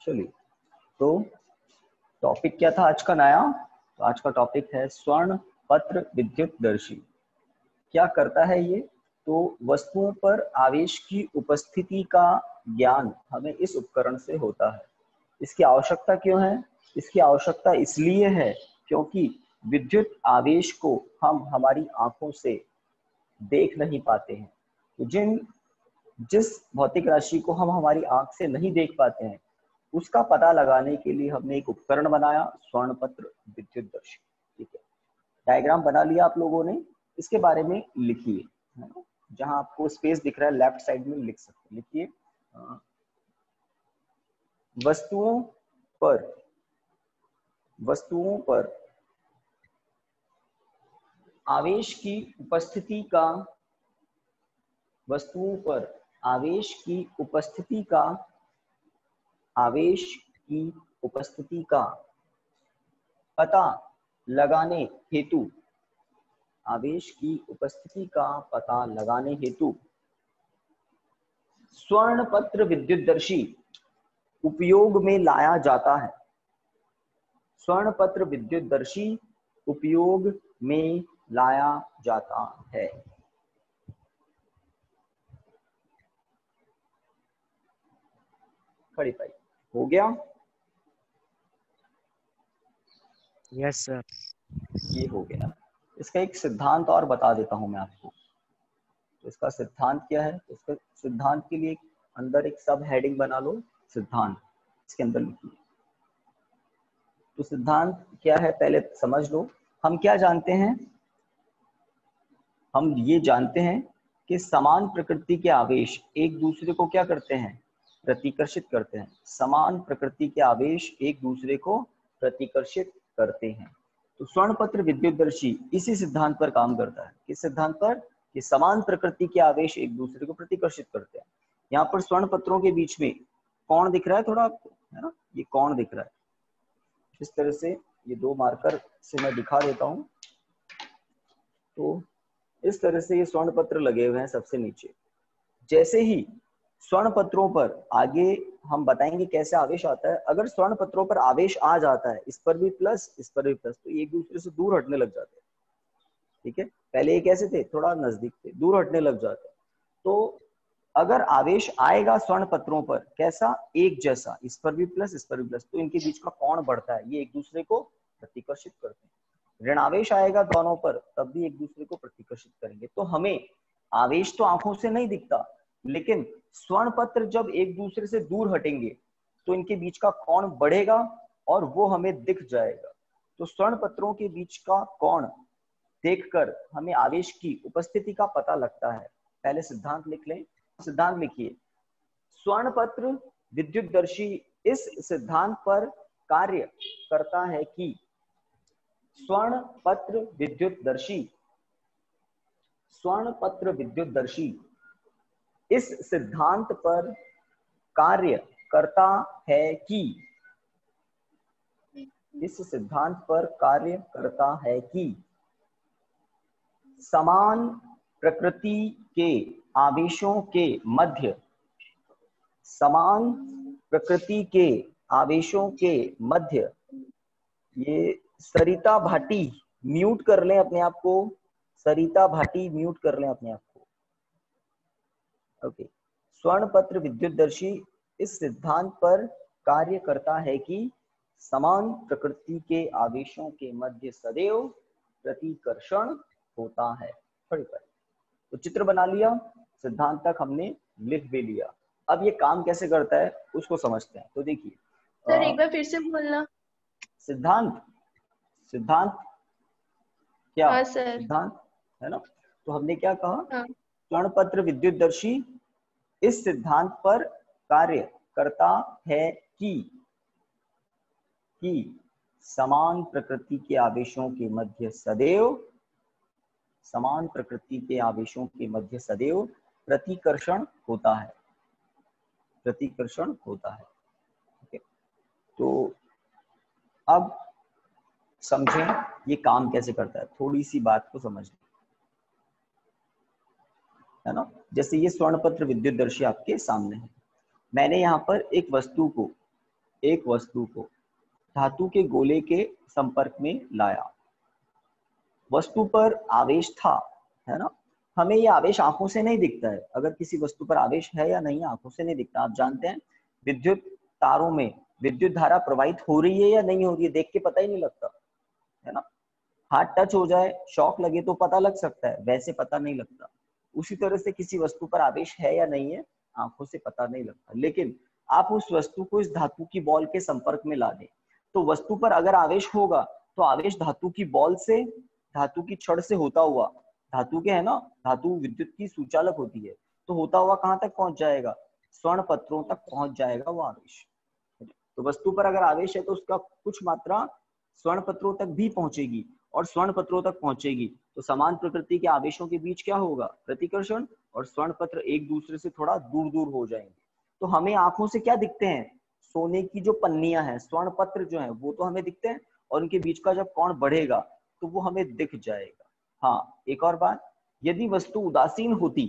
चलिए, तो टॉपिक क्या था आज का नया? तो आज का टॉपिक है स्वर्ण पत्र विद्युतदर्शी। क्या करता है ये? तो वस्तुओं पर आवेश की उपस्थिति का ज्ञान हमें इस उपकरण से होता है। इसकी आवश्यकता क्यों है? इसकी आवश्यकता इसलिए है क्योंकि विद्युत आवेश को हम हमारी आंखों से देख नहीं पाते हैं। तो जिस भौतिक राशि को हम हमारी आंख से नहीं देख पाते हैं, उसका पता लगाने के लिए हमने एक उपकरण बनाया, स्वर्ण पत्र विद्युतदर्शी। ठीक है, डायग्राम बना लिया आप लोगों ने, इसके बारे में लिखिए, है ना? जहां आपको स्पेस दिख रहा है लेफ्ट साइड में लिख सकते हैं, लिखिए वस्तुओं पर आवेश की उपस्थिति का पता लगाने हेतु स्वर्ण पत्र विद्युतदर्शी उपयोग में लाया जाता है। स्वर्ण पत्र विद्युतदर्शी उपयोग में लाया जाता है। खड़ी पाई हो गया? Yes sir. ये हो गया। इसका एक सिद्धांत और बता देता हूं मैं आपको। तो इसका सिद्धांत क्या है? इसका सिद्धांत के लिए अंदर एक सब हेडिंग बना लो, सिद्धांत, इसके अंदर लिखिए। तो सिद्धांत क्या है पहले समझ लो। हम क्या जानते हैं? हम ये जानते हैं कि समान प्रकृति के आवेश एक दूसरे को क्या करते हैं? प्रतिकर्षित करते हैं। समान प्रकृति के आवेश एक दूसरे को प्रतिकर्षित करते हैं। तो स्वर्ण पत्र विद्युतदर्शी इसी सिद्धांत पर काम करता है। किस सिद्धांत पर? कि समान प्रकृति के आवेश एक दूसरे को प्रतिकर्षित करते हैं। यहाँ पर स्वर्ण पत्रों के बीच में कोण दिख रहा है थोड़ा आपको, है ना? ये कोण दिख रहा है। इस तरह से ये दो मार्कर से मैं दिखा देता हूं। तो इस तरह से ये स्वर्ण पत्र लगे हुए हैं सबसे नीचे। जैसे ही स्वर्ण पत्रों पर, आगे हम बताएंगे कैसे आवेश आता है, अगर स्वर्ण पत्रों पर आवेश आ जाता है, इस पर भी प्लस, इस पर भी प्लस, तो एक दूसरे से दूर हटने लग जाते हैं। ठीक है, पहले ये कैसे थे? थोड़ा नजदीक थे, दूर हटने लग जाते हैं। तो अगर आवेश आएगा स्वर्ण पत्रों पर, कैसा? एक जैसा, इस पर भी प्लस, इस पर भी प्लस, तो इनके बीच का कोण बढ़ता है, ये एक दूसरे को प्रतिकर्षित करते हैं। ऋणावेश आएगा दोनों पर, तब भी एक दूसरे को प्रतिकर्षित करेंगे। तो हमें आवेश तो आंखों से नहीं दिखता, लेकिन स्वर्ण पत्र जब एक दूसरे से दूर हटेंगे तो इनके बीच का कोण बढ़ेगा और वो हमें दिख जाएगा। तो स्वर्ण पत्रों के बीच का कोण देखकर हमें आवेश की उपस्थिति का पता लगता है। पहले सिद्धांत लिख लें। सिद्धांत लिखिए, स्वर्ण पत्र विद्युतदर्शी इस सिद्धांत पर कार्य करता है कि स्वर्ण पत्र विद्युतदर्शी इस सिद्धांत पर कार्य करता है कि समान प्रकृति के आवेशों के मध्य ये सरिता भाटी म्यूट कर लें अपने आप को, ओके। स्वर्ण पत्र विद्युतदर्शी इस सिद्धांत पर कार्य करता है कि समान प्रकृति के आवेशों के मध्य सदैव प्रतिकर्षण होता है। तो चित्र बना लिया, सिद्धांत तक हमने लिख भी लिया। अब ये काम कैसे करता है उसको समझते हैं। तो देखिए सर, एक बार फिर से बोलना। सिद्धांत क्या? हाँ सर। सिद्धांत है ना? तो हमने क्या कहा? हाँ। स्वर्ण पत्र विद्युतदर्शी इस सिद्धांत पर कार्य करता है कि समान प्रकृति के आवेशों के मध्य सदैव प्रतिकर्षण होता है। ठीक है, तो अब समझें ये काम कैसे करता है। थोड़ी सी बात को समझ लें, है ना? जैसे ये स्वर्ण पत्र विद्युतदर्शी आपके सामने है। मैंने यहाँ पर एक वस्तु को एक वस्तु को धातु के गोले के संपर्क में लाया, वस्तु पर आवेश था, है ना। हमें ये आवेश आंखों से नहीं दिखता है, अगर किसी वस्तु पर आवेश है या नहीं आंखों से नहीं दिखता। आप जानते हैं विद्युत तारों में विद्युत धारा प्रवाहित हो रही है या नहीं हो रही है, देख के पता ही नहीं लगता, है ना। हाथ टच हो जाए, शॉक लगे तो पता लग सकता है, वैसे पता नहीं लगता। उसी तरह से किसी वस्तु पर आवेश है या नहीं है, आंखों से पता नहीं लगता। लेकिन आप उस वस्तु को इस धातु की बॉल के संपर्क में ला दें, तो वस्तु पर अगर आवेश होगा तो आवेश धातु की बॉल से, धातु की छड़ से होता हुआ, धातु के है ना, धातु विद्युत की सुचालक होती है, तो होता हुआ कहाँ तक पहुंच जाएगा, स्वर्ण पत्रों तक पहुंच जाएगा वो आवेश। तो वस्तु पर अगर आवेश है तो उसका कुछ मात्रा स्वर्ण पत्रों तक भी पहुंचेगी, और स्वर्ण पत्रों तक पहुंचेगी तो समान प्रकृति के आवेशों के बीच क्या होगा, प्रतिकर्षण, और स्वर्ण पत्र एक दूसरे से थोड़ा दूर दूर हो जाएंगे। तो हमें आंखों से क्या दिखते हैं, सोने की जो पन्नियां हैं, स्वर्ण पत्र जो है वो तो हमें दिखते हैं, और उनके बीच का जब कोण बढ़ेगा तो वो हमें दिख जाएगा। हाँ, एक और बात, यदि वस्तु उदासीन होती,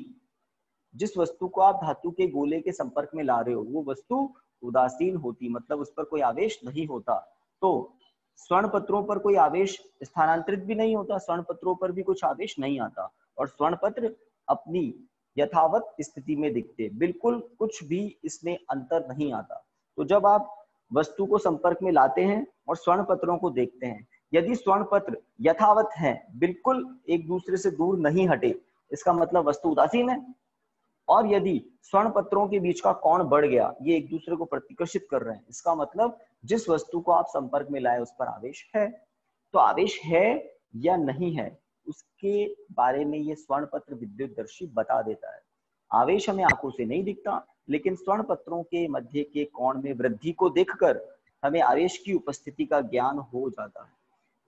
जिस वस्तु को आप धातु के गोले के संपर्क में ला रहे हो वो वस्तु उदासीन होती, मतलब उस पर कोई आवेश नहीं होता, तो स्वर्ण पत्रों पर कोई आवेश स्थानांतरित भी नहीं होता, स्वर्ण पत्रों पर भी कुछ आवेश नहीं आता, और स्वर्ण पत्र अपनी यथावत स्थिति में दिखते, बिल्कुल कुछ भी इसमें अंतर नहीं आता। तो जब आप वस्तु को संपर्क में लाते हैं और स्वर्ण पत्रों को देखते हैं, यदि स्वर्ण पत्र यथावत है, बिल्कुल एक दूसरे से दूर नहीं हटे, इसका मतलब वस्तु उदासीन है। और यदि स्वर्ण पत्रों के बीच का कोण बढ़ गया, ये एक दूसरे को प्रतिकर्षित कर रहे हैं, इसका मतलब जिस वस्तु को आप संपर्क में लाए उस पर आवेश है। तो आवेश है या नहीं है उसके बारे में ये स्वर्ण पत्र विद्युतदर्शी बता देता है। आवेश हमें आंखों से नहीं दिखता, लेकिन स्वर्ण पत्रों के मध्य के कोण में वृद्धि को देखकर हमें आवेश की उपस्थिति का ज्ञान हो जाता है।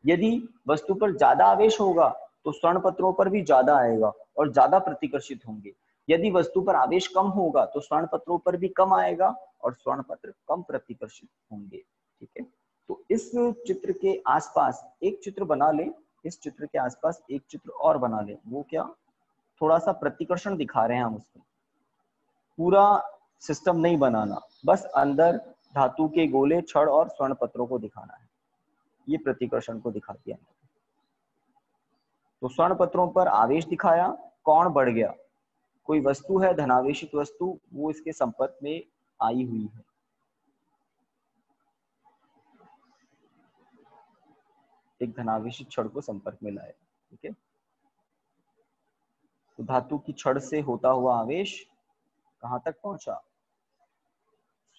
यदि वस्तु पर ज्यादा आवेश होगा तो स्वर्ण पत्रों पर भी ज्यादा आएगा और ज्यादा प्रतिकर्षित होंगे। यदि वस्तु पर आवेश कम होगा तो स्वर्ण पत्रों पर भी कम आएगा और स्वर्ण पत्र कम प्रतिकर्षित होंगे। ठीक है, तो इस चित्र के आसपास एक चित्र बना लें, इस चित्र के आसपास एक चित्र और बना लें। वो क्या, थोड़ा सा प्रतिकर्षण दिखा रहे हैं हम उसमें, पूरा सिस्टम नहीं बनाना, बस अंदर धातु के गोले, छड़ और स्वर्ण पत्रों को दिखाना है। ये प्रतिकर्षण को दिखा दिया। तो स्वर्ण पत्रों पर आवेश दिखाया, कोण बढ़ गया, कोई वस्तु है धनावेशित वस्तु, वो इसके संपर्क में आई हुई है। एक धनावेशित छड़ को संपर्क में लाए। ठीक है, तो धातु की छड़ से होता हुआ आवेश कहां तक पहुंचा,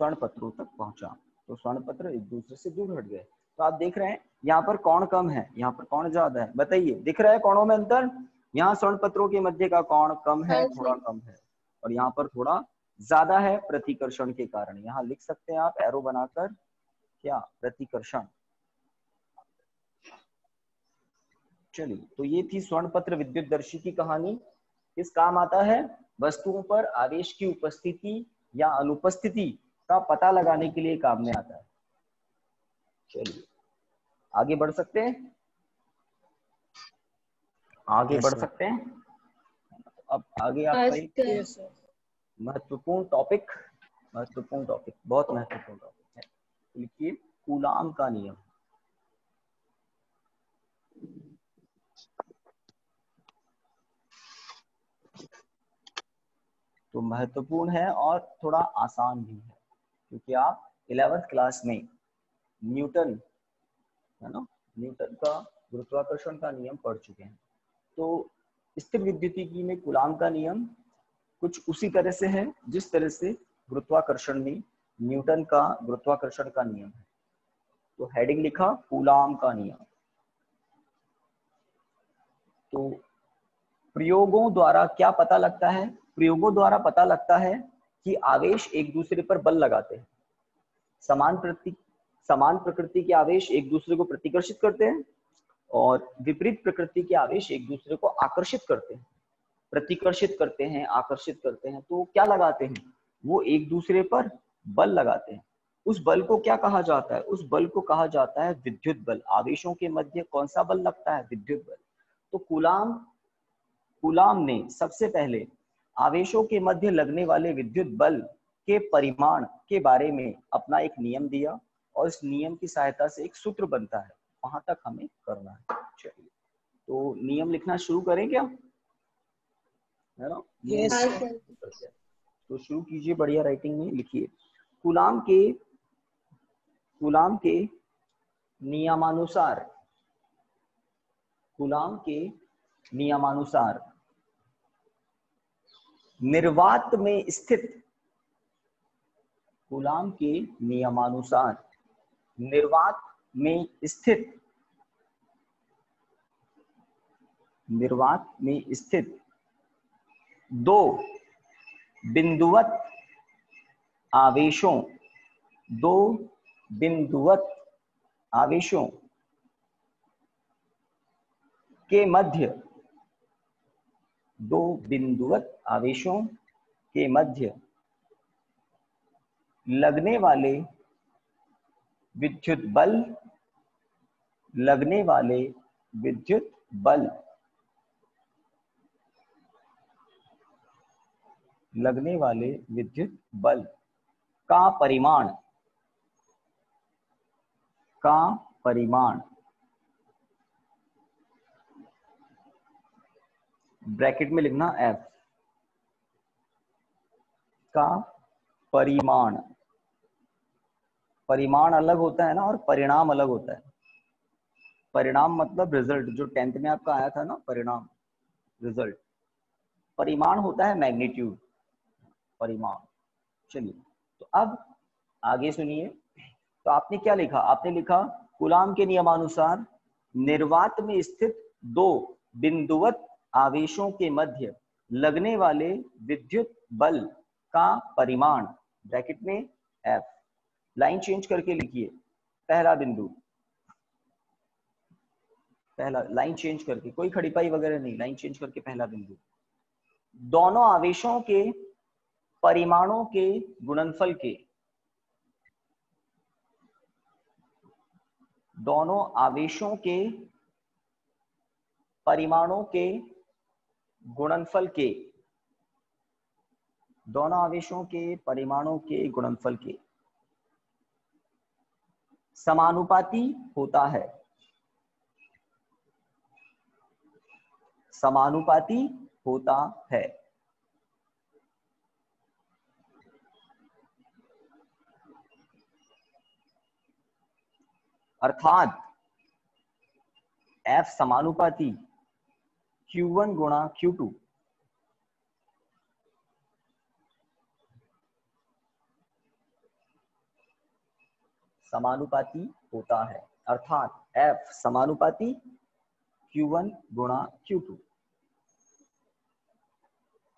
स्वर्ण पत्रों तक पहुंचा, तो स्वर्ण पत्र एक दूसरे से दूर हट गए। तो आप देख रहे हैं यहाँ पर कोण कम है, यहाँ पर कोण ज्यादा है। बताइए, दिख रहा है कोणों में अंतर? यहाँ स्वर्ण पत्रों के मध्य का कोण कम है, थोड़ा कम है, और यहाँ पर थोड़ा ज्यादा है प्रतिकर्षण के कारण। यहाँ लिख सकते हैं आप एरो बनाकर, क्या, प्रतिकर्षण। चलिए, तो ये थी स्वर्ण पत्र विद्युतदर्शी की कहानी। किस काम आता है, वस्तुओं पर आवेश की उपस्थिति या अनुपस्थिति का पता लगाने के लिए काम में आता है। चलिए आगे बढ़ सकते हैं, आगे बढ़ सकते हैं। अब आगे आपका एक महत्वपूर्ण टॉपिक, बहुत महत्वपूर्ण टॉपिक है, लिखिए कूलाम का नियम। तो महत्वपूर्ण है और थोड़ा आसान भी है, क्योंकि आप 11th क्लास में न्यूटन, है ना, न्यूटन का गुरुत्वाकर्षण का नियम पढ़ चुके हैं। तो स्थिर विद्युतिकी में कूलाम का नियम कुछ उसी तरह से है जिस तरह से गुरुत्वाकर्षण में न्यूटन का गुरुत्वाकर्षण का नियम है। तो हेडिंग लिखा कूलाम का नियम। तो प्रयोगों द्वारा क्या पता लगता है, प्रयोगों द्वारा पता लगता है कि आवेश एक दूसरे पर बल लगाते हैं। समान प्रकृति के आवेश एक दूसरे को प्रतिकर्षित करते हैं और विपरीत प्रकृति के आवेश एक दूसरे को आकर्षित करते हैं, प्रतिकर्षित करते हैं, आकर्षित करते हैं। तो क्या लगाते हैं, वो एक दूसरे पर बल लगाते हैं। उस बल को क्या कहा जाता है, उस बल को कहा जाता है विद्युत बल। आवेशों के मध्य कौन सा बल लगता है, विद्युत बल। तो कूलाम ने सबसे पहले आवेशों के मध्य लगने वाले विद्युत बल के परिमाण के बारे में अपना एक नियम दिया और इस नियम की सहायता से एक सूत्र बनता है, वहां तक हमें करना है। चलिए तो नियम लिखना शुरू करें क्या, है ना? Yes, हाँ sir. सर। तो शुरू कीजिए, बढ़िया राइटिंग में लिखिए। कूलाम के नियमानुसार, कूलाम के नियमानुसार निर्वात में स्थित, कूलाम के नियमानुसार निर्वात में स्थित, निर्वात में स्थित दो बिंदुवत आवेशों, दो बिंदुवत आवेशों के मध्य, दो बिंदुवत आवेशों के मध्य लगने वाले विद्युत बल, लगने वाले विद्युत बल, लगने वाले विद्युत बल का परिमाण, का परिमाण ब्रैकेट में लिखना F, का परिमाण, परिमाण अलग होता है ना और परिणाम अलग होता है। परिणाम मतलब रिजल्ट, जो 10th में आपका आया था ना, परिणाम रिजल्ट। परिमाण होता है मैग्नीट्यूड, परिमाण। चलिए तो अब आगे सुनिए। तो आपने क्या लिखा, आपने लिखा कूलाम के नियमानुसार निर्वात में स्थित दो बिंदुवत आवेशों के मध्य लगने वाले विद्युत बल का परिमाण, ब्रैकेट में F। लाइन चेंज करके लिखिए, पहला बिंदु, पहला लाइन चेंज करके, कोई खड़ीपाई वगैरह नहीं, लाइन चेंज करके पहला बिंदु, दोनों आवेशों के परिमाणों के गुणनफल के, दोनों आवेशों के परिमाणों के गुणनफल के, दोनों आवेशों के परिमाणों के गुणनफल के समानुपाती होता है, समानुपाती होता है। अर्थात F समानुपाती Q1 गुणा Q2, समानुपाती होता है, अर्थात F समानुपाती Q1 गुणा Q2।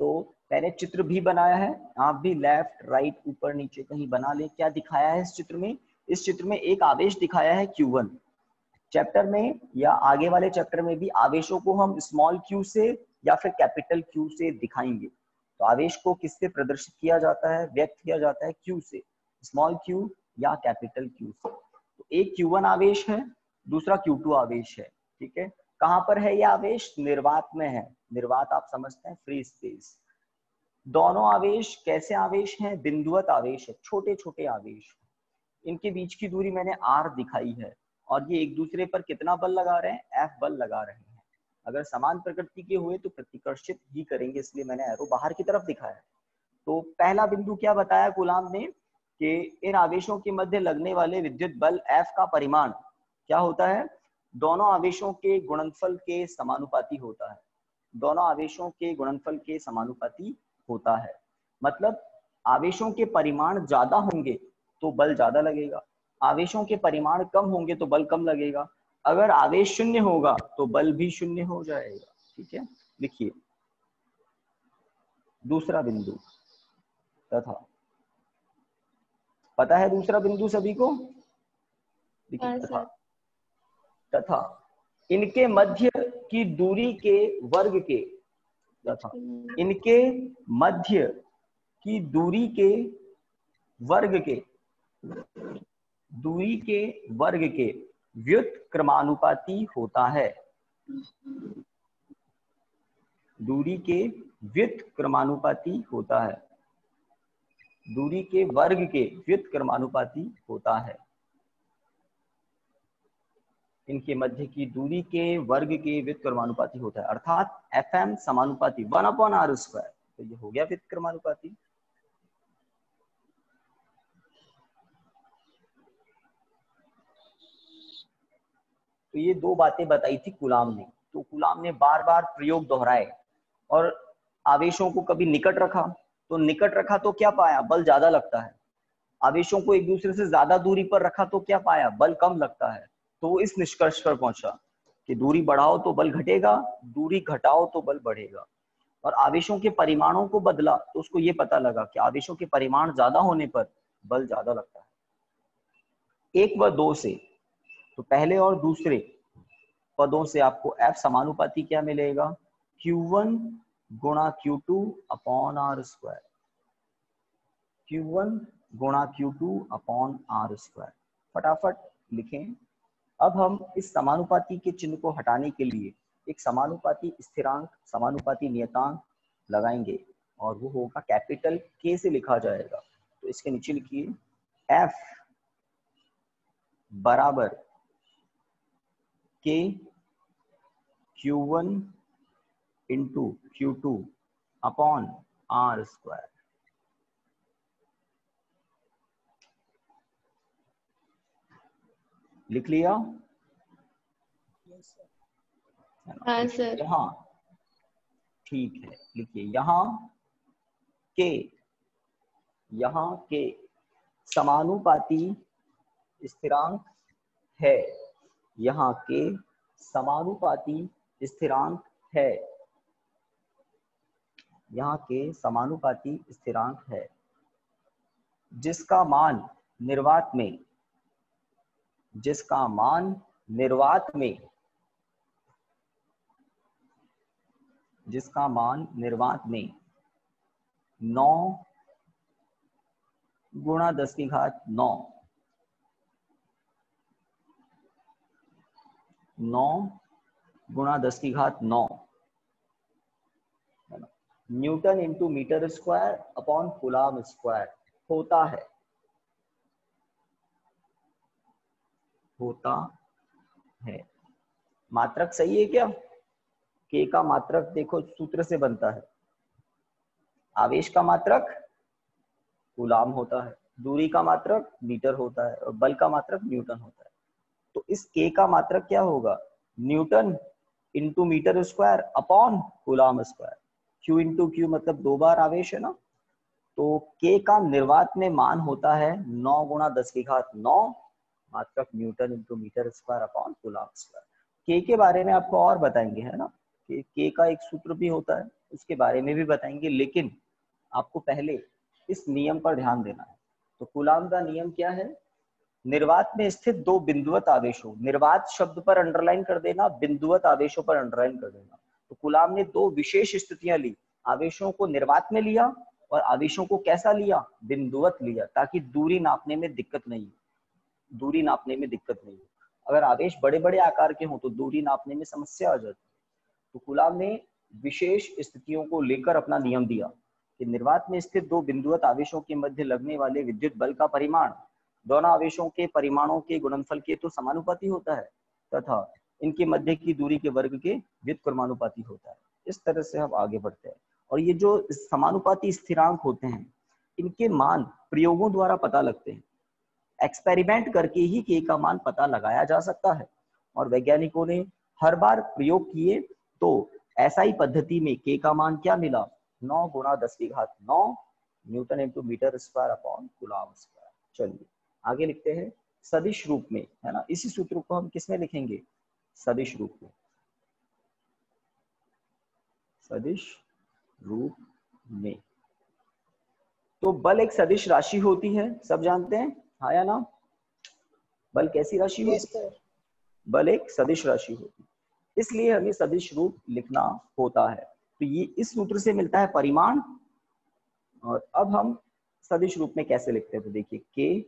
तो मैंने चित्र भी बनाया है, आप भी लेफ्ट राइट ऊपर नीचे कहीं बना ले। क्या दिखाया है इस चित्र में? इस चित्र में एक आवेश दिखाया है Q1। चैप्टर में या आगे वाले चैप्टर में भी आवेशों को हम स्मॉल q से या फिर कैपिटल Q से दिखाएंगे। तो आवेश को किससे प्रदर्शित किया जाता है, व्यक्त किया जाता है Q से, स्मॉल q या कैपिटल Q से। तो एक Q1 आवेश है, दूसरा Q2 आवेश है, ठीक है। कहां पर है ये आवेश? निर्वात में है। निर्वात आप समझते हैं, फ्री स्पेस। दोनों आवेश कैसे आवेश हैं? बिंदुवत आवेश है, छोटे छोटे आवेश। इनके बीच की दूरी मैंने r दिखाई है और ये एक दूसरे पर कितना बल लगा रहे हैं? F बल लगा रहे हैं। अगर समान प्रकृति के हुए तो प्रतिकर्षित ही करेंगे, इसलिए मैंने एरो बाहर की तरफ दिखाया है। तो पहला बिंदु क्या बताया कूलाम ने कि इन आवेशों के मध्य लगने वाले विद्युत बल F का परिमाण क्या होता है? दोनों आवेशों के गुणनफल के समानुपाती होता है, दोनों आवेशों के गुणनफल के समानुपाती होता है। मतलब आवेशों के परिमाण ज्यादा होंगे तो बल ज्यादा लगेगा, आवेशों के परिमाण कम होंगे तो बल कम लगेगा। अगर आवेश शून्य होगा तो बल भी शून्य हो जाएगा, ठीक है। लिखिए दूसरा बिंदु, तथा, पता है दूसरा बिंदु सभी को? देखिए हाँ तथा, सर। तथा इनके मध्य की दूरी के वर्ग के, तथा इनके मध्य की दूरी के वर्ग के, दूरी के वर्ग के व्युत्क्रमानुपाती होता है, दूरी के व्युत्क्रमानुपाती होता है। दूरी के वर्ग के व्युत्क्रमानुपाती होता है। इनके मध्य की दूरी के वर्ग के व्युत्क्रमानुपाती होता है, अर्थात FM समानुपाती 1/r²। तो ये हो गया व्युत्क्रमानुपाती। तो ये दो बातें बताई थी कूलाम ने। तो कूलाम ने बार बार प्रयोग दोहराए और आवेशों को कभी निकट रखा, तो निकट रखा तो क्या पाया, बल ज्यादा लगता है। आवेशों को एक दूसरे से ज्यादा दूरी पर रखा तो क्या पाया, बल कम लगता है। तो वो इस निष्कर्ष पर पहुंचा कि दूरी बढ़ाओ तो बल घटेगा, दूरी घटाओ तो बल बढ़ेगा। और आवेशों के परिमाणों को बदला तो उसको ये पता लगा कि आवेशों के परिमाण ज्यादा होने पर बल ज्यादा लगता है। 1 व 2 से, तो पहले और दूसरे पदों से आपको F समानुपाती क्या मिलेगा, Q1 गुणा Q2 अपॉन R²। Q1 गुणा Q2 अपॉन R²। फटाफट लिखें। अब हम इस समानुपाती के चिन्ह को हटाने के लिए एक समानुपाती स्थिरांक, समानुपाती नियतांक लगाएंगे और वो होगा कैपिटल K से लिखा जाएगा। तो इसके नीचे लिखिए F बराबर K Q1 into Q2 upon R²। लिख लिया? हाँ सर। यहाँ ठीक है, लिखिए यहाँ के समानुपाती स्थिरांक है, यहाँ के समानुपाती स्थिरांक है, यहाँ के समानुपाती स्थिरांक है, जिसका मान निर्वात में, जिसका मान निर्वात में, जिसका मान निर्वात में 9 गुणा 10⁹ 9 गुणा 10⁹ newton into metre square upon coulomb square होता है, होता है। मात्रक सही है क्या? K का मात्रक देखो सूत्र से बनता है, आवेश का मात्रक कूलाम होता है, दूरी का मात्रक मीटर होता है और बल का मात्रक न्यूटन होता है। तो इस K का मात्रक क्या होगा, newton into metre square upon coulomb square. Q into Q मतलब 2 बार आवेश है ना, तो K का निर्वात में मान होता है 9 गुणा 10⁹ मात्रक newton into metre square upon coulomb square. K के बारे में आपको और बताएंगे, है ना, कि K का एक सूत्र भी होता है, उसके बारे में भी बताएंगे, लेकिन आपको पहले इस नियम पर ध्यान देना है। तो कूलाम का नियम क्या है, निर्वात में स्थित दो बिंदुवत आवेशों, निर्वात शब्द पर अंडरलाइन कर देना, बिंदुवत आवेशों पर अंडरलाइन कर देना। तो कूलाम ने दो विशेष स्थितियां ली, आवेशों को निर्वात में लिया और आवेशों को कैसा लिया, बिंदुवत लिया, ताकि दूरी नापने में दिक्कत नहीं हो, दूरी नापने में दिक्कत नहीं हो। अगर आवेश बड़े बड़े आकार के हों तो दूरी नापने में समस्या आ जाती है। तो कूलाम ने विशेष स्थितियों को लेकर अपना नियम दिया कि निर्वात में स्थित दो बिंदुवत आवेशों के मध्य लगने वाले विद्युत बल का परिमाण दोनों आवेशों के परिमाणों के गुणनफल के तो समानुपाती होता है तथा इनके मध्य की दूरी के वर्ग के व्युत्क्रमानुपाती होता है। इस तरह से हम आगे बढ़ते हैं। और ये जो समानुपाती स्थिरांक होते हैं, इनके मान प्रयोगों द्वारा पता लगते हैं, एक्सपेरिमेंट करके ही K का मान पता लगाया जा सकता है। और वैज्ञानिकों ने हर बार प्रयोग किए तो ऐसा पद्धति में K का मान क्या मिला, 9 गुणा 10⁹ newton into metre square upon coulomb square. चलिए आगे लिखते हैं सदिश रूप में, है ना। इसी सूत्र को हम किस में लिखेंगे, सदिश रूप में, सदिश रूप में। तो बल एक सदिश राशि होती है, सब जानते हैं, हाँ या ना। बल कैसी राशि होती है, बल एक सदिश राशि होती है, इसलिए हमें सदिश रूप लिखना होता है। तो ये इस सूत्र से मिलता है परिमाण। और अब हम सदिश रूप में कैसे लिखते हैं, तो देखिए K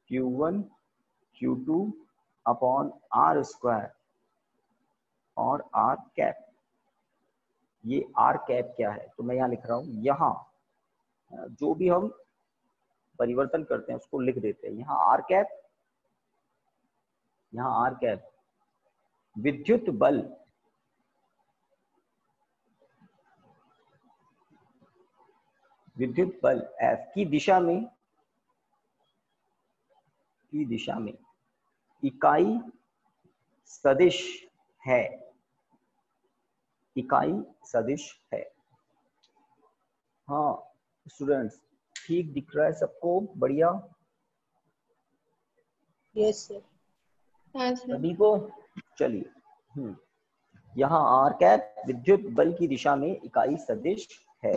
Q1 Q2 upon R² और R कैप। ये R कैप क्या है, तो मैं यहाँ लिख रहा हूँ, यहाँ जो भी हम परिवर्तन करते हैं उसको लिख देते हैं। यहाँ आर कैप, यहाँ आर कैप विद्युत बल F की दिशा में इकाई सदिश है, हाँ स्टूडेंट्स ठीक दिख रहा है सबको? बढ़िया, यस सर। हाँ सर। सभी को? चलिए, यहाँ आर कैप विद्युत बल की दिशा में इकाई सदिश है,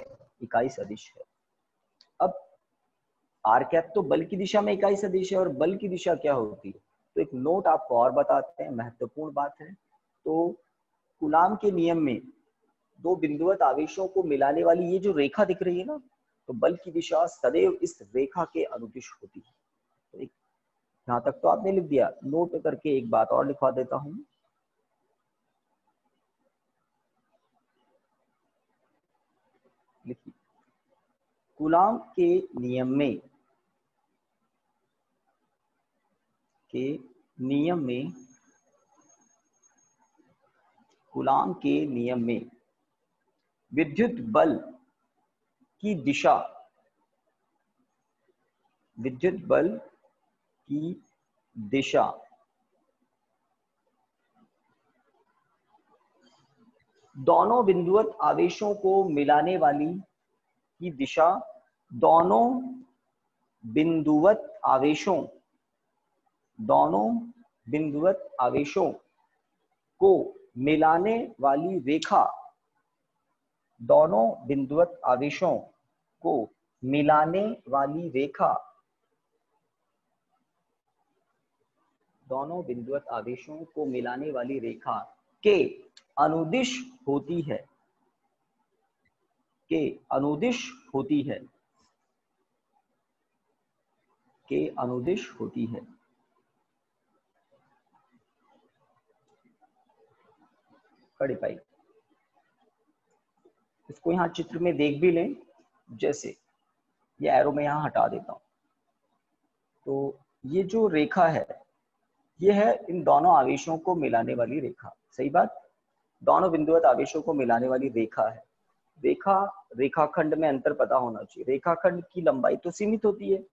अब आर कैप तो बल की दिशा में इकाई सदिश है, और बल की दिशा क्या होती है? तो एक नोट आपको और बताते हैं, महत्वपूर्ण बात है। तो कूलाम के नियम में दो बिंदुवत आवेशों को मिलाने वाली ये जो रेखा दिख रही है ना, तो बल की दिशा सदैव इस रेखा के अनुदिश होती है। तो यहाँ तक तो आपने लिख दिया, नोट करके एक बात और लिखवा देता हूं। लिखिए, कूलाम के नियम में कूलाम के नियम में विद्युत बल की दिशा दोनों बिंदुवत आवेशों को मिलाने वाली की दिशा दोनों बिंदुवत आवेशों को मिलाने वाली रेखा, दोनों बिंदुवत आवेशों को मिलाने वाली रेखा के अनुदिश होती है, कड़ी पाई। इसको यहाँ चित्र में देख भी लें, जैसे ये एरो में यहाँ हटा देता हूं, तो ये जो रेखा है ये है इन दोनों आवेशों को मिलाने वाली रेखा। सही बात, दोनों बिंदुवत आवेशों को मिलाने वाली रेखा है। रेखाखंड में अंतर पता होना चाहिए। रेखाखंड की लंबाई तो सीमित होती है,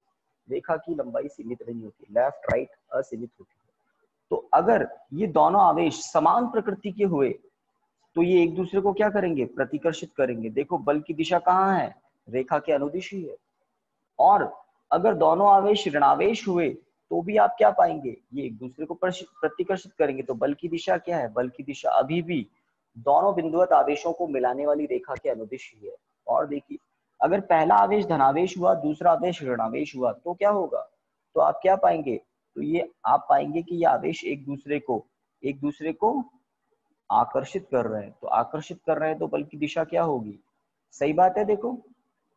रेखा की लंबाई सीमित नहीं होती, लेफ्ट राइट असीमित होती है। तो अगर ये दोनों आवेश समान प्रकृति के हुए तो ये एक दूसरे को क्या करेंगे? प्रतिकर्षित करेंगे। देखो बल की दिशा कहाँ है? रेखा के अनुदिश ही है। और अगर दोनों आवेश ऋणावेश हुए तो भी आप क्या पाएंगे? ये एक दूसरे को प्रतिकर्षित करेंगे। तो बल की दिशा क्या है? बल की दिशा अभी भी दोनों बिंदुवत आवेशों को मिलाने वाली रेखा के अनुदिश ही है। और देखिए, अगर पहला आवेश धनावेश हुआ, दूसरा आवेश ऋणावेश हुआ तो क्या होगा? तो आप क्या पाएंगे? तो ये आप पाएंगे कि ये आवेश एक दूसरे को आकर्षित कर रहे हैं। तो आकर्षित कर रहे हैं तो बल की दिशा क्या होगी? सही बात है, देखो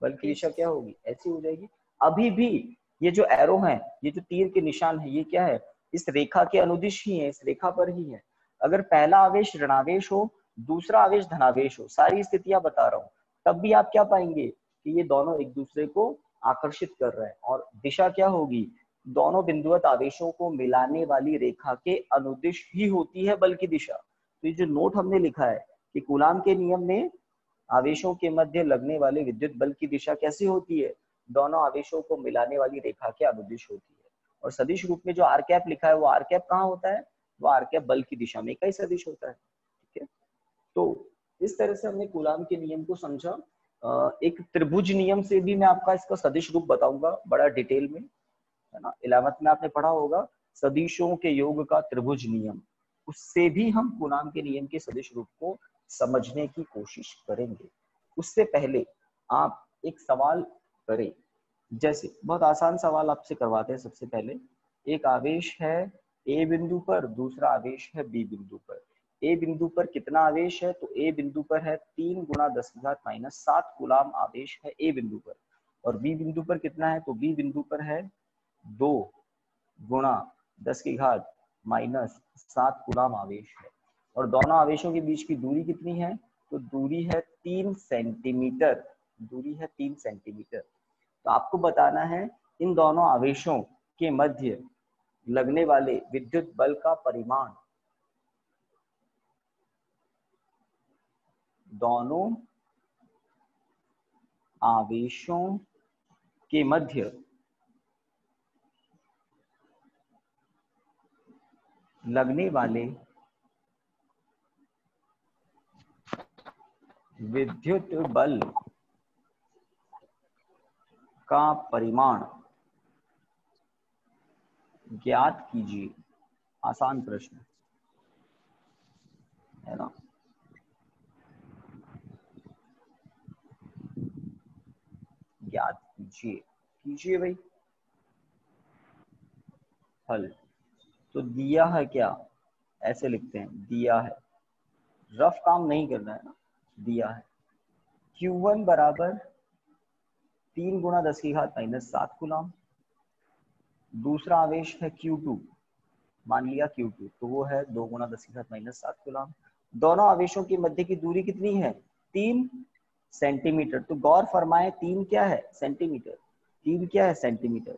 बल की दिशा क्या होगी? ऐसी हो जाएगी। अभी भी ये जो एरो है, ये जो तीर के निशान है, ये क्या है? इस रेखा के अनुदिश ही है, इस रेखा पर ही है। अगर पहला आवेश ऋणावेश हो, दूसरा आवेश धनावेश हो, सारी स्थितियां बता रहा हूं, तब भी आप क्या पाएंगे कि ये दोनों एक दूसरे को आकर्षित कर रहे हैं। और दिशा क्या होगी? दोनों बिंदुवत आवेशों को मिलाने वाली रेखा के अनुदिश ही होती है बल की दिशा। तो ये जो नोट हमने लिखा है कि कूलाम के नियम में आवेशों के मध्य लगने वाले विद्युत बल की दिशा कैसी होती है? दोनों आवेशों को मिलाने वाली रेखा के अनुदिश होती है। और सदिश रूप में जो आर कैप लिखा है, वो आर कैप कहाँ होता है? वो आर कैप बल की दिशा में इकाई सदिश होता है। ठीक है, तो इस तरह से हमने कूलाम के नियम को समझा। एक त्रिभुज नियम से भी मैं आपका इसका सदिश रूप बताऊंगा बड़ा डिटेल में, है ना। 11th में आपने पढ़ा होगा सदिशों के योग का त्रिभुज नियम, उससे भी हम कूलाम के नियम के सदिश रूप को समझने की कोशिश करेंगे। उससे पहले आप एक सवाल करें, जैसे बहुत आसान सवाल आपसे करवाते हैं। सबसे पहले एक आवेश है ए बिंदु पर, दूसरा आवेश है बी बिंदु पर। ए बिंदु पर कितना आवेश है? तो ए बिंदु पर है 3 × 10⁻⁷ कूलाम आवेश है ए बिंदु पर। और बी बिंदु पर कितना है? तो बी बिंदु पर है 2 × 10⁻⁷ कूलाम आवेश है। और दोनों आवेशों के बीच की दूरी कितनी है? तो दूरी है 3 सेंटीमीटर। तो आपको बताना है इन दोनों आवेशों के मध्य लगने वाले विद्युत बल का परिमाण। दोनों आवेशों के मध्य लगने वाले विद्युत बल का परिमाण ज्ञात कीजिए। आसान प्रश्न है ना। ज्ञात कीजिए भाई हल। तो दिया है क्या, ऐसे लिखते हैं, दिया है, रफ काम नहीं करना है ना, दिया है Q1 बराबर 3 गुणा 10 की घात -7 कूलम। दूसरा आवेश है Q2, मान लिया Q2, तो वो है 2 गुणा 10 की घात -7 कूलम। दोनों आवेशों के मध्य की दूरी कितनी है, 3 सेंटीमीटर। तो गौर फरमाए 3 क्या है, सेंटीमीटर। 3 क्या है, सेंटीमीटर।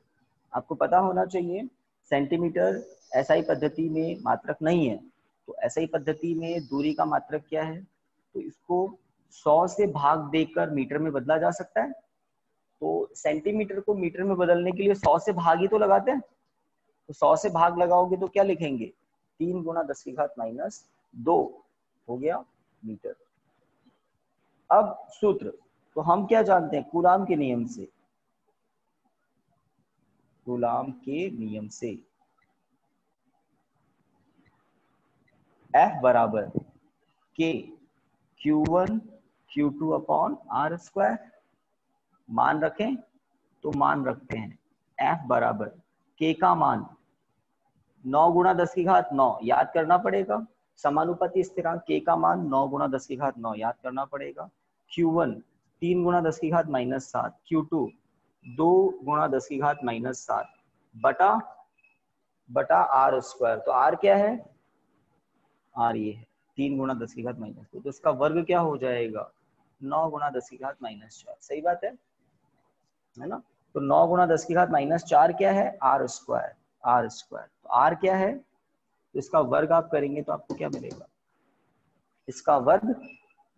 आपको पता होना चाहिए सेंटीमीटर एसआई पद्धति में मात्रक नहीं है, तो एसआई पद्धति में दूरी का मात्रक क्या है, तो इसको 100 से भाग देकर मीटर में बदला जा सकता है। तो सेंटीमीटर को मीटर में बदलने के लिए 100 से भाग ही तो लगाते हैं, तो 100 से भाग लगाओगे तो क्या लिखेंगे, 3 गुणा 10 की घात -2 हो गया मीटर। अब सूत्र, तो हम क्या जानते हैं, कूलाम के नियम से, कूलाम के नियम से F बराबर K Q1 Q2 upon R square. मान रखें तो मान रखते हैं F बराबर K का मान 9 गुणा 10 की घात 9 याद करना पड़ेगा। समानुपाती स्थिरांक K का मान 9 गुणा 10 की घात 9 याद करना पड़ेगा। Q1 3 गुणा 10 की घात -7, Q2 2 गुणा 10 की घात -7 बटा R स्क्वायर। तो R क्या है, R ये है 3 गुणा 10 की घात -2, तो इसका वर्ग क्या हो जाएगा, 9 गुणा 10 की घात -4। सही बात है ना। तो 9 गुणा 10 की घात -4 क्या है, R स्क्वायर। R स्क्वायर, तो R क्या है, तो इसका वर्ग आप करेंगे तो आपको क्या मिलेगा, इसका वर्ग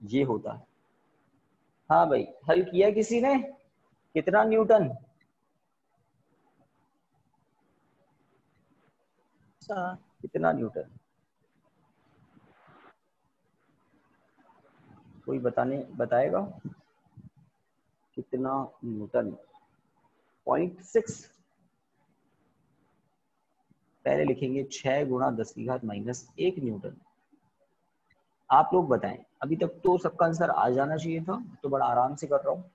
ये होता है। हाँ भाई, हल किया किसी ने, कितना न्यूटन, कितना न्यूटन, कोई बताएगा कितना न्यूटन। 0.6 पहले लिखेंगे 6 गुणा 10 की घात -1 न्यूटन। आप लोग बताएं, अभी तक तो सबका आंसर आ जाना चाहिए था, तो बड़ा आराम से कर रहा हूँ।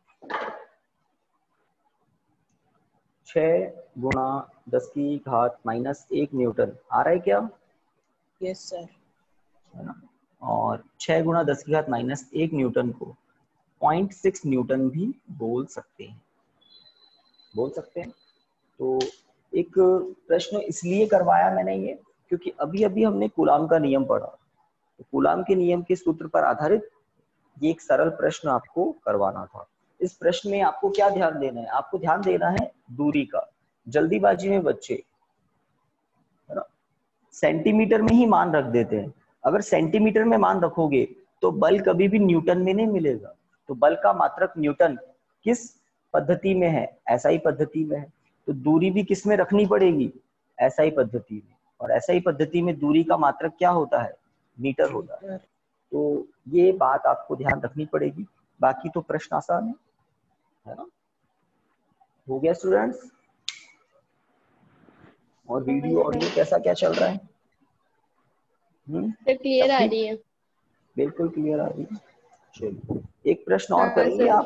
6 गुणा 10 की घात -1 न्यूटन आ रहा है क्या, यस सर, है ना। और 6 गुणा 10 की घात -1 न्यूटन को 0.6 न्यूटन भी बोल सकते हैं, बोल सकते हैं। तो एक प्रश्न इसलिए करवाया मैंने ये, क्योंकि अभी अभी हमने कूलाम का नियम पढ़ा, तो कूलाम के नियम के सूत्र पर आधारित ये एक सरल प्रश्न आपको करवाना था। इस प्रश्न में आपको क्या ध्यान देना है, आपको ध्यान देना है दूरी का। जल्दीबाजी में बच्चे, है ना, सेंटीमीटर में ही मान रख देते हैं। अगर सेंटीमीटर में मान रखोगे तो बल कभी भी न्यूटन में नहीं मिलेगा। तो बल का मात्रक न्यूटन किस पद्धति में है, एसआई पद्धति में है, तो दूरी भी किस में रखनी पड़ेगी, एसआई पद्धति में। और एसआई पद्धति में दूरी का मात्रक क्या होता है, मीटर होता है। तो ये बात आपको ध्यान रखनी पड़ेगी। बाकी तो प्रश्न आसान है ना। हो गया स्टूडेंट्स। और वीडियो ऑडियो कैसा क्या चल रहा है, क्लियर आ रही है, बिल्कुल क्लियर आ रही है। चलिए एक प्रश्न और हाँ करेंगे सर। आप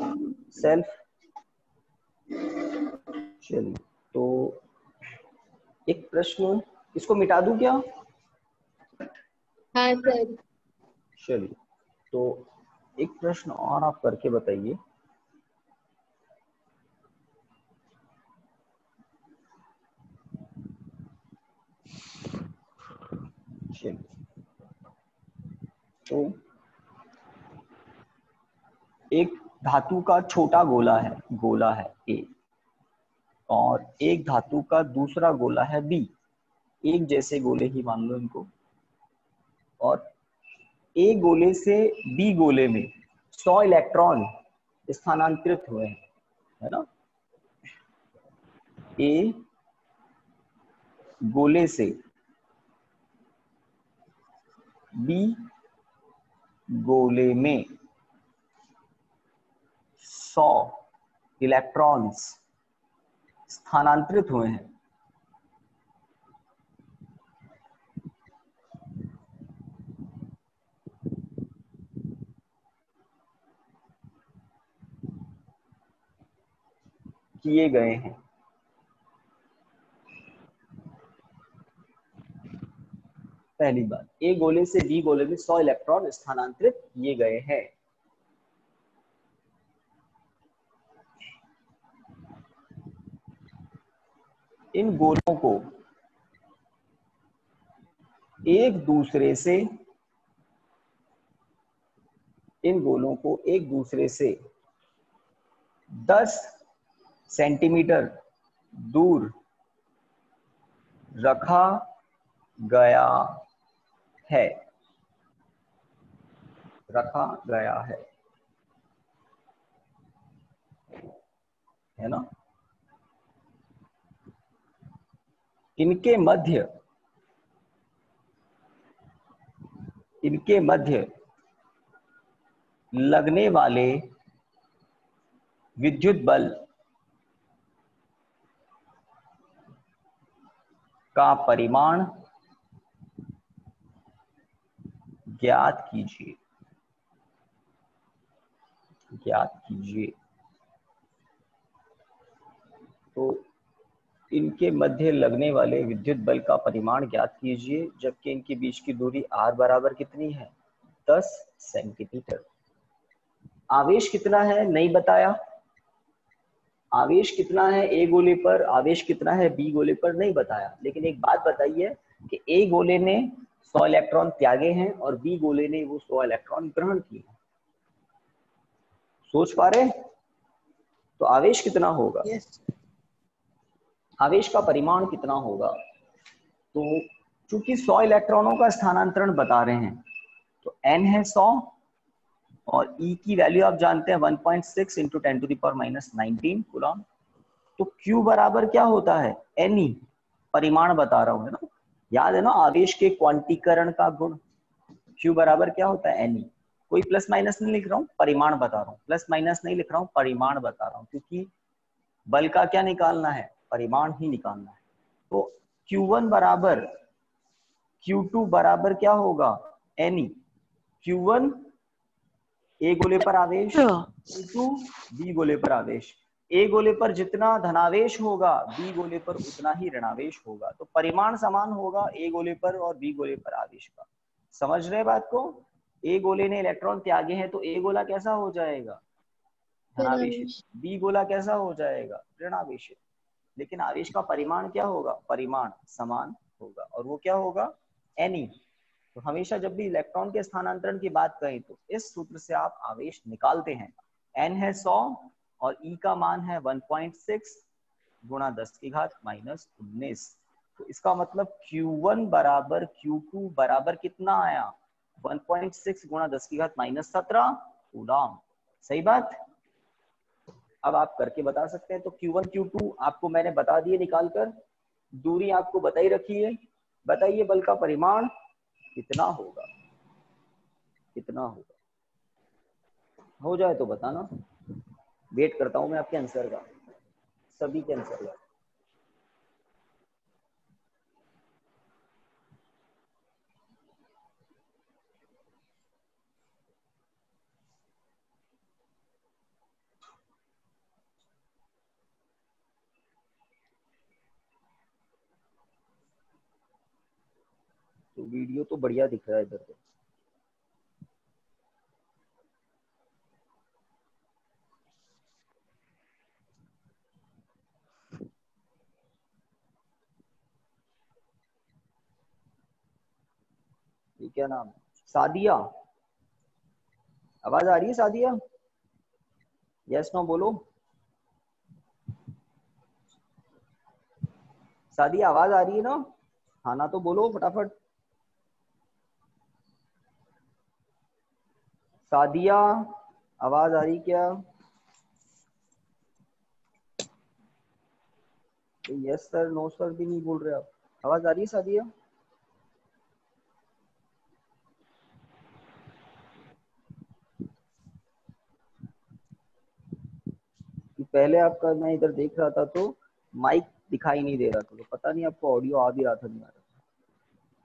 सेल्फ। चलिए तो एक प्रश्न, इसको मिटा दूं क्या, हाँ सर, चलिए तो एक प्रश्न और आप करके बताइए। चलिए तो एक धातु का छोटा गोला है, गोला है ए, और एक धातु का दूसरा गोला है बी, एक जैसे गोले ही मान लो इनको, और ए गोले से बी गोले में 100 इलेक्ट्रॉन स्थानांतरित हुए हैं, है ना। ए गोले से बी गोले में 100 इलेक्ट्रॉन्स स्थानांतरित हुए हैं। किए गए हैं। पहली बात, ए गोले से बी गोले में 100 इलेक्ट्रॉन स्थानांतरित किए गए हैं। इन गोलों को एक दूसरे से, इन गोलों को एक दूसरे से 10 सेंटीमीटर दूर रखा गया है, रखा गया है ना। इनके मध्य लगने वाले विद्युत बल का परिमाण ज्ञात कीजिए, ज्ञात कीजिए। तो इनके मध्य लगने वाले विद्युत बल का परिमाण ज्ञात कीजिए, जबकि इनके बीच की दूरी r बराबर कितनी है, 10 सेंटीमीटर। आवेश कितना है नहीं बताया, आवेश कितना है ए गोले पर, आवेश कितना है बी गोले पर नहीं बताया, लेकिन एक बात बताइए कि ए गोले ने 100 इलेक्ट्रॉन त्यागे हैं और बी गोले ने वो 100 इलेक्ट्रॉन ग्रहण किए। सोच पा रहे? तो आवेश कितना होगा? Yes. आवेश का परिमाण कितना होगा? तो चूंकि 100 इलेक्ट्रॉनों का स्थानांतरण बता रहे हैं तो n है 100 और E की वैल्यू आप जानते हैं 1.6 इंटू 10⁻⁻19 कूलम। तो Q बराबर क्या होता है, Ne, परिमाण बता रहा हूं, है ना। याद है ना आवेश के क्वांटीकरण का गुण, Q बराबर क्या होता है, Ne। कोई प्लस माइनस नहीं लिख रहा हूं, परिमाण बता रहा हूं, प्लस माइनस नहीं लिख रहा हूं, परिमाण बता रहा हूं, क्योंकि बल का क्या निकालना है, परिमाण ही निकालना है। तो Q1 बराबर Q2 बराबर क्या होगा, Ne। Q1 ए गोले पर आवेश, Q2 बी गोले पर आवेश। ए गोले पर जितना धनावेश होगा बी गोले पर उतना ही ऋणावेश होगा, तो परिमाण समान होगा ए गोले पर और बी गोले पर आवेश का। समझ रहे बात को? ए गोले ने इलेक्ट्रॉन त्यागे हैं तो ए गोला कैसा हो जाएगा, धनावेशित, बी गोला कैसा हो जाएगा, ऋणावेशित। लेकिन आवेश का परिमाण क्या होगा, परिमाण समान होगा, और वो क्या होगा, Ne। तो हमेशा जब भी इलेक्ट्रॉन के स्थानांतरण की बात करें तो इस सूत्र से आप आवेश निकालते हैं। n है 100 और E का मान है 1.6 गुणा 10⁻⁻19। तो इसका मतलब Q1 बराबर Q2 बराबर कितना आया, 1.6 गुणा 10⁻17 कूलम। सही बात। अब आप करके बता सकते हैं। तो Q1 Q2 आपको मैंने बता दिए निकालकर, दूरी आपको बताई रखी है। बताइए बल का परिमाण कितना होगा, कितना होगा, हो जाए तो बताना। वेट करता हूं मैं आपके आंसर का, सभी के आंसर का। तो वीडियो तो बढ़िया दिख रहा है इधर तो। ये क्या नाम है, सादिया? आवाज आ रही है सादिया? यस नो बोलो। सादिया आवाज आ रही है ना? हाँ ना तो बोलो फटाफट। सादिया आवाज आ रही क्या? यस सर नो सर भी नहीं बोल रहे आप। आवाज आ रही है सादिया? कि पहले आपका मैं इधर देख रहा था तो माइक दिखाई नहीं दे रहा था, तो पता नहीं आपको ऑडियो आ भी रहा था नहीं आ रहा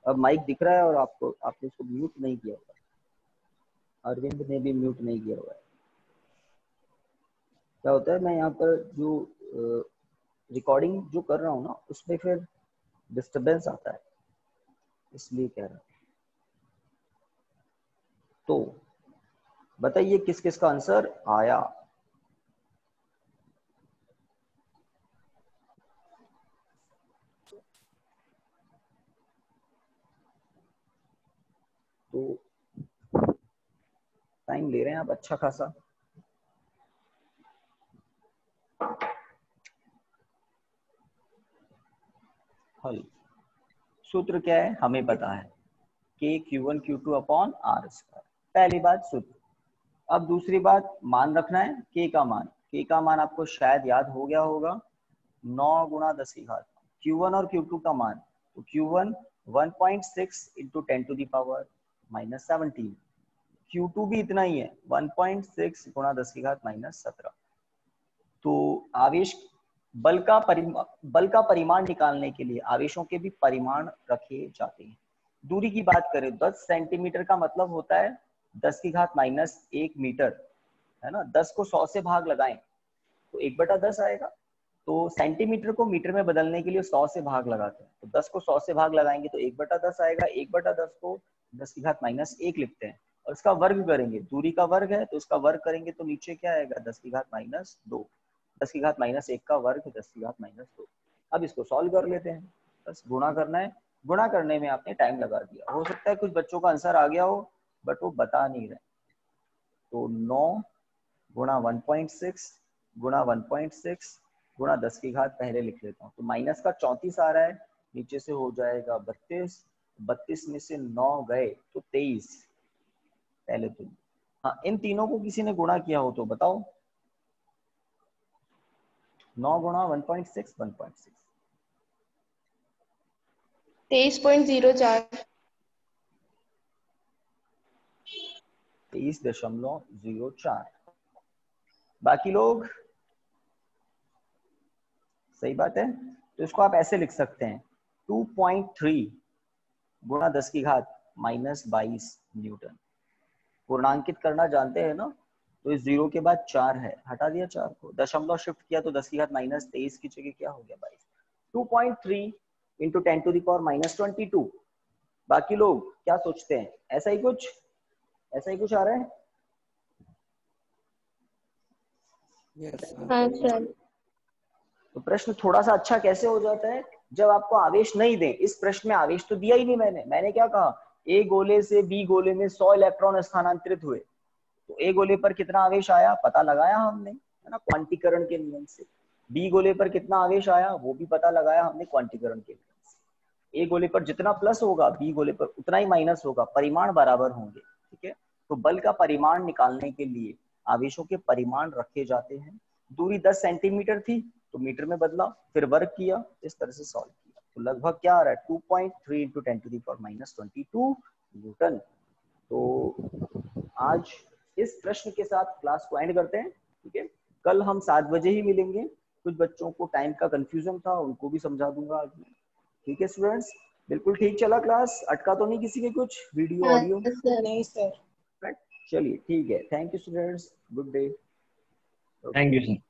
था। अब माइक दिख रहा है और आपको आपने उसको म्यूट नहीं किया हुआ। अरविंद ने भी म्यूट नहीं किया हुआ है। क्या होता है, मैं यहाँ पर जो रिकॉर्डिंग जो कर रहा हूँ ना उसमें फिर डिस्टरबेंस आता है, इसलिए कह रहा हूँ। तो बताइए किस किस का आंसर आया? तो टाइम ले रहे हैं आप अच्छा खासा। हल सूत्र क्या है हमें पता है, k q1 q2 upon r square, पहली बात सूत्र। अब दूसरी बात मान रखना है, k का मान, k का मान आपको शायद याद हो गया होगा 9 गुणा 10 की घात। q1 और q2 का मान, तो q1 1.6 into 10 to the power minus 17, q2 भी इतना ही है 1.6 गुणा 10 की घात माइनस 17। तो आवेश बल का परिमाण निकालने के लिए आवेशों के भी परिमाण रखे जाते हैं। दूरी की बात करें 10 सेंटीमीटर का मतलब होता है 10 की घात माइनस 1 मीटर, है ना। 10 को 100 से भाग लगाएं तो 1/10 आएगा। तो सेंटीमीटर को मीटर में बदलने के लिए 100 से भाग लगाते हैं, तो 10 को 100 से भाग लगाएंगे तो 1/10 आएगा। 1/10 को 10 की घात माइनस 1 लिखते हैं और इसका वर्ग करेंगे, दूरी का वर्ग है तो इसका वर्ग करेंगे तो नीचे क्या आएगा 10 की घात माइनस 2, 10 की घात माइनस 1 का वर्ग 10 की घात माइनस 2। अब इसको सॉल्व कर लेते हैं, बस गुणा करना है। गुणा करने में आपने टाइम लगा दिया, हो सकता है कुछ बच्चों का आंसर आ गया हो बट वो बता नहीं रहे। तो 9 गुणा 1.6 गुणा 1.6 गुणा 10 की घात पहले लिख लेता हूँ, तो माइनस का 34 आ रहा है, नीचे से हो जाएगा 32, 32 में से 9 गए तो 23 पहले तो। हाँ इन तीनों को किसी ने गुणा किया हो तो बताओ। 9 गुणा 1.6 1.6 23.04। 23.04। बाकी लोग सही बात है, तो इसको आप ऐसे लिख सकते हैं 2.3 गुणा 10 की घात माइनस 22 न्यूटन। पूर्णांकित करना जानते हैं ना, तो इस 0 के बाद 4 है, हटा दिया 4 को, दशमलव शिफ्ट किया तो 10 की घात माइनस 23 की जगह क्या हो गया 22। 2.3 into 10 to the power minus 22। बाकी लोग क्या सोचते हैं, ऐसा ही कुछ आ रहा है? हाँ सर। तो प्रश्न थोड़ा सा अच्छा कैसे हो जाता है जब आपको आवेश नहीं दे। इस प्रश्न में आवेश तो दिया ही नहीं मैंने क्या कहा, ए गोले से बी गोले में 100 इलेक्ट्रॉन स्थानांतरित हुए, तो ए गोले पर कितना आवेश आया पता लगाया हमने, है ना, क्वांटीकरण के नियम से। बी गोले पर कितना आवेश आया वो भी पता लगाया हमने क्वांटीकरण के नियम से। ए गोले पर जितना प्लस होगा बी गोले पर उतना ही माइनस होगा, परिमाण बराबर होंगे, ठीक है। तो बल का परिमाण निकालने के लिए आवेशों के परिमाण रखे जाते हैं। दूरी 10 सेंटीमीटर थी तो मीटर में बदला, फिर वर्ग किया, इस तरह से सॉल्व किया। तो लगभग क्या आ रहा है 2.3 into 10 to the power minus 22 newton. तो आज इस प्रश्न के साथ क्लास को एंड करते हैं, ठीक है। कल हम 7 बजे ही मिलेंगे। कुछ बच्चों को टाइम का कंफ्यूजन था, उनको भी समझा दूंगा आज मैं, ठीक है स्टूडेंट्स। बिल्कुल ठीक चला क्लास, अटका तो नहीं किसी के कुछ वीडियो हाँ ऑडियो? सर। नहीं सर। चलिए ठीक है, thank you students, good day. Thank you sir.